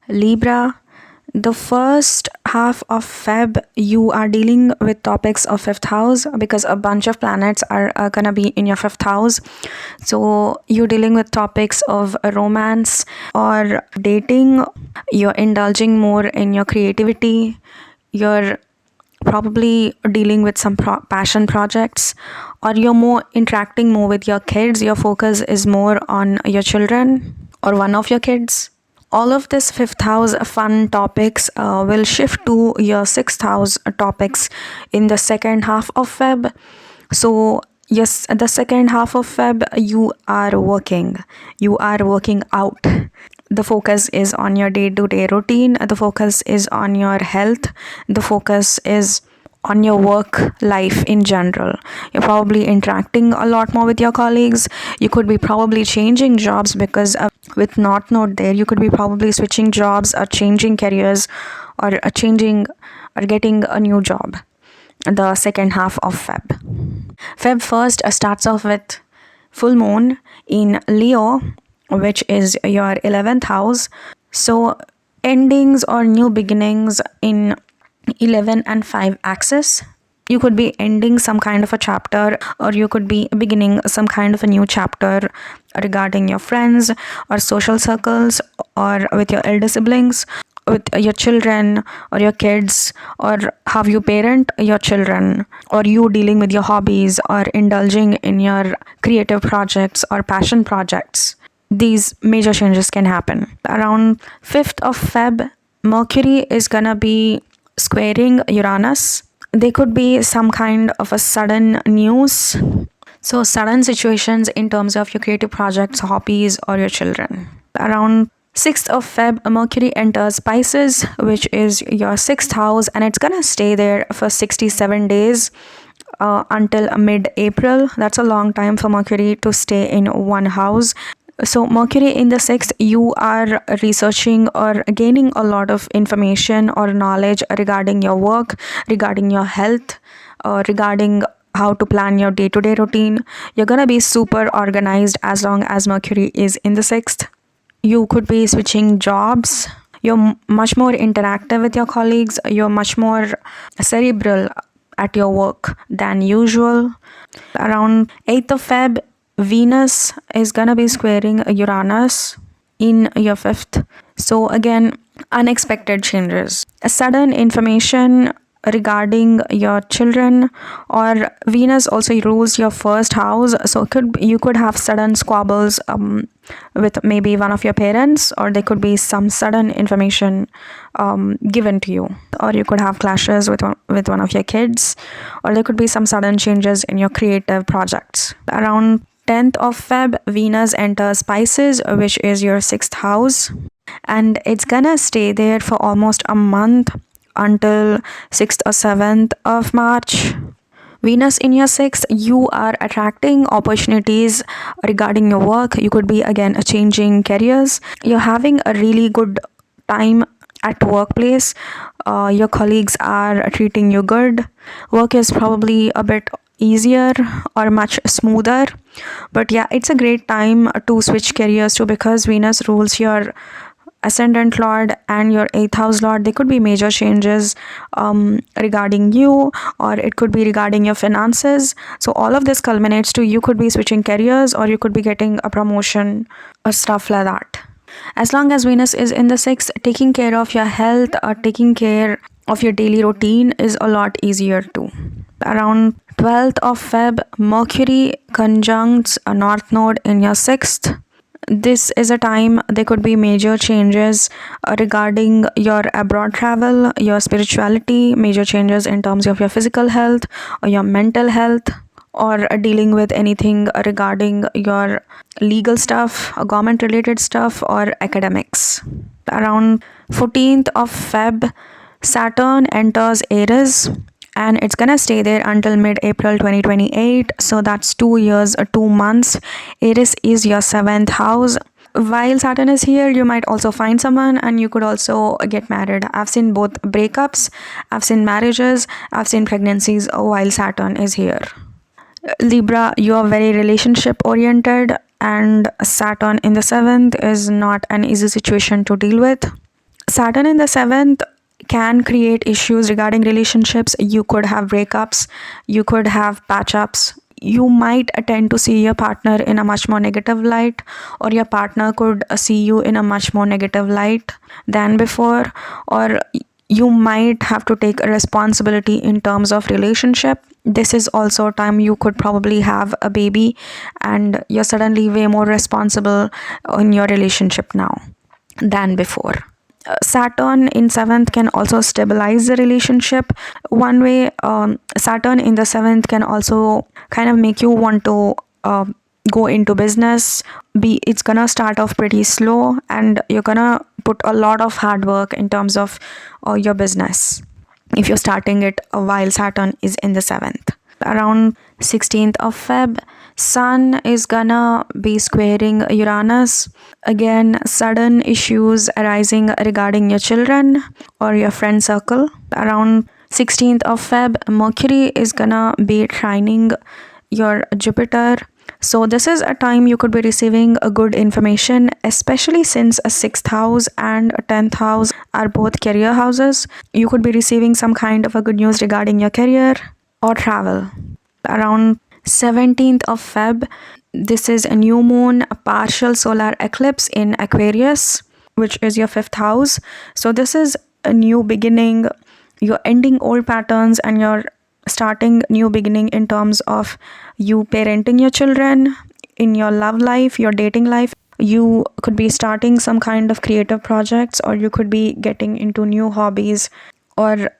Libra, the first half of Feb, you are dealing with topics of fifth house because a bunch of planets are gonna be in your fifth house. So you're dealing with topics of romance or dating. You're indulging more in your creativity. You're probably dealing with some passion projects, or you're more interacting more with your kids. Your focus is more on your children or one of your kids. All of this fifth house fun topics will shift to your sixth house topics in the second half of Feb. So yes, the second half of Feb, you are working out. The focus is on your day-to-day routine. The focus is on your health. The focus is on your work life in general. You're probably interacting a lot more with your colleagues. You could be probably changing jobs because with North Node there, you could be probably switching jobs or changing careers or changing or getting a new job the second half of Feb. Feb 1st starts off with full moon in Leo, which is your 11th house. So endings or new beginnings in 11 and 5 axis. You could be ending some kind of a chapter, or you could be beginning some kind of a new chapter regarding your friends or social circles, or with your elder siblings, with your children or your kids, or how you parent your children, or you dealing with your hobbies or indulging in your creative projects or passion projects. These major changes can happen. Around 5th of Feb, Mercury is gonna be squaring Uranus. There could be some kind of a sudden news. So sudden situations in terms of your creative projects, hobbies, or your children. Around 6th of Feb, Mercury enters Pisces, which is your 6th house, and it's gonna stay there for 67 days until mid-April. That's a long time for Mercury to stay in one house. So Mercury in the 6th, you are researching or gaining a lot of information or knowledge regarding your work, regarding your health, regarding how to plan your day-to-day routine. You're gonna be super organized as long as Mercury is in the 6th. You could be switching jobs. You're much more interactive with your colleagues. You're much more cerebral at your work than usual. Around 8th of Feb, Venus is gonna be squaring Uranus in your 5th. So again, unexpected changes. A sudden information regarding your children, or Venus also rules your first house, so you could have sudden squabbles with maybe one of your parents, or there could be some sudden information given to you, or you could have clashes with one of your kids, or there could be some sudden changes in your creative projects. Around 10th of Feb, Venus enters Pisces, which is your 6th house, and it's gonna stay there for almost a month until 6th or 7th of March. Venus in your 6th, you are attracting opportunities regarding your work. You could be again changing careers. You're having a really good time at workplace. Your colleagues are treating you good. Work is probably a bit easier or much smoother, but yeah, it's a great time to switch careers too, because Venus rules your ascendant lord and your 8th house lord. There could be major changes regarding you, or it could be regarding your finances. So all of this culminates to you could be switching careers, or you could be getting a promotion or stuff like that. As long as Venus is in the 6th, taking care of your health or taking care of your daily routine is a lot easier too. Around 12th of Feb, Mercury conjuncts a North Node in your 6th. This is a time there could be major changes regarding your abroad travel, your spirituality, major changes in terms of your physical health or your mental health, or dealing with anything regarding your legal stuff, government related stuff, or academics. Around 14th of Feb, Saturn enters Aries, and it's gonna stay there until mid-April 2028. So that's 2 years, 2 months. Aries is your 7th house. While Saturn is here, you might also find someone, and you could also get married. I've seen both breakups, I've seen marriages, I've seen pregnancies while Saturn is here. Libra, you are very relationship oriented, and Saturn in the 7th is not an easy situation to deal with. Saturn in the 7th can create issues regarding relationships. You could have breakups, you could have patch ups. You might tend to see your partner in a much more negative light, or your partner could see you in a much more negative light than before, or you might have to take a responsibility in terms of relationship. This is also a time you could probably have a baby, and you're suddenly way more responsible in your relationship now than before. Saturn in 7th can also stabilize the relationship. One way, Saturn in the 7th can also kind of make you want to go into business. It's gonna start off pretty slow, and you're gonna put a lot of hard work in terms of your business if you're starting it while Saturn is in the 7th. Around 16th of Feb, Sun is gonna be squaring Uranus. Again, sudden issues arising regarding your children or your friend circle. Around 16th of Feb, Mercury is gonna be trining your Jupiter. So this is a time you could be receiving a good information, especially since a 6th house and a 10th house are both career houses. You could be receiving some kind of a good news regarding your career or travel. Around 17th of Feb, this is a new moon, a partial solar eclipse in Aquarius, which is your 5th house. So this is a new beginning. You're ending old patterns and you're starting new beginning in terms of you parenting your children, in your love life, your dating life. You could be starting some kind of creative projects, or you could be getting into new hobbies, or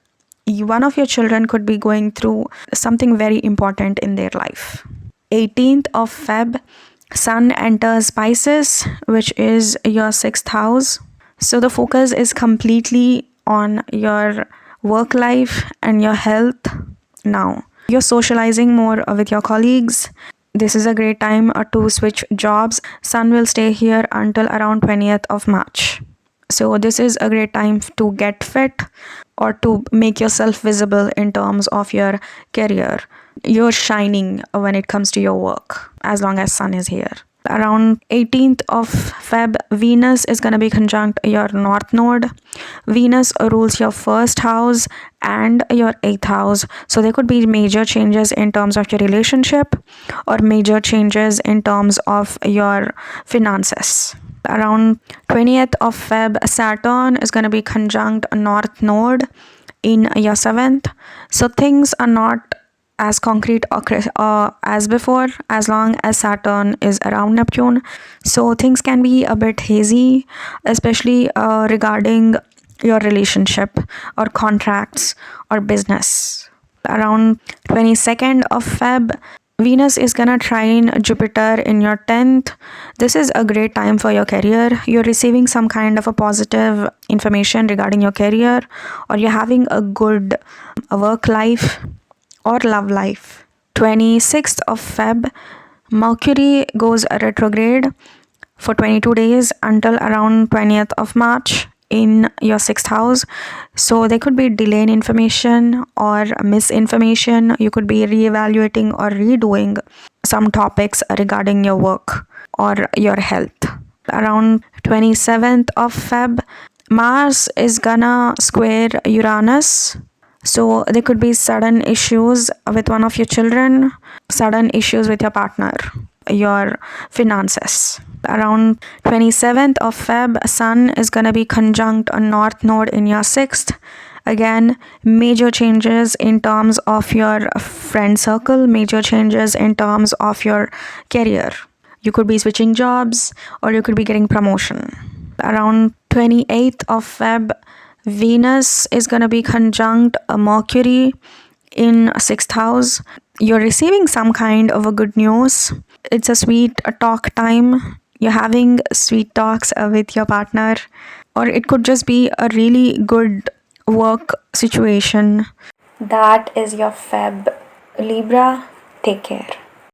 one of your children could be going through something very important in their life. 18th of Feb, Sun enters Pisces, which is your 6th house. So the focus is completely on your work life and your health now. You're socializing more with your colleagues. This is a great time to switch jobs. Sun will stay here until around 20th of March. So this is a great time to get fit or to make yourself visible in terms of your career. You're shining when it comes to your work as long as Sun is here. Around 18th of Feb, Venus is going to be conjunct your North Node. Venus rules your 1st house and your 8th house. So there could be major changes in terms of your relationship or major changes in terms of your finances. Around 20th of Feb, Saturn is going to be conjunct North Node in your 7th. So things are not as concrete as before as long as Saturn is around Neptune. So things can be a bit hazy, especially regarding your relationship or contracts or business. Around 22nd of Feb, Venus is gonna trine Jupiter in your 10th. This is a great time for your career. You're receiving some kind of a positive information regarding your career, or you're having a good work life or love life. 26th of Feb, Mercury goes retrograde for 22 days until around 20th of March in your 6th house. So there could be delay in information or misinformation. You could be reevaluating or redoing some topics regarding your work or your health. Around 27th of Feb, Mars is gonna square Uranus. So there could be sudden issues with one of your children, sudden issues with your partner, your finances. Around 27th of Feb, Sun is going to be conjunct a North Node in your 6th. Again, major changes in terms of your friend circle, major changes in terms of your career. You could be switching jobs or you could be getting promotion. Around 28th of Feb, Venus is going to be conjunct a Mercury in 6th house. You're receiving some kind of a good news. It's a sweet talk time. You're having sweet talks with your partner, or it could just be a really good work situation. That is your Feb. Libra, take care.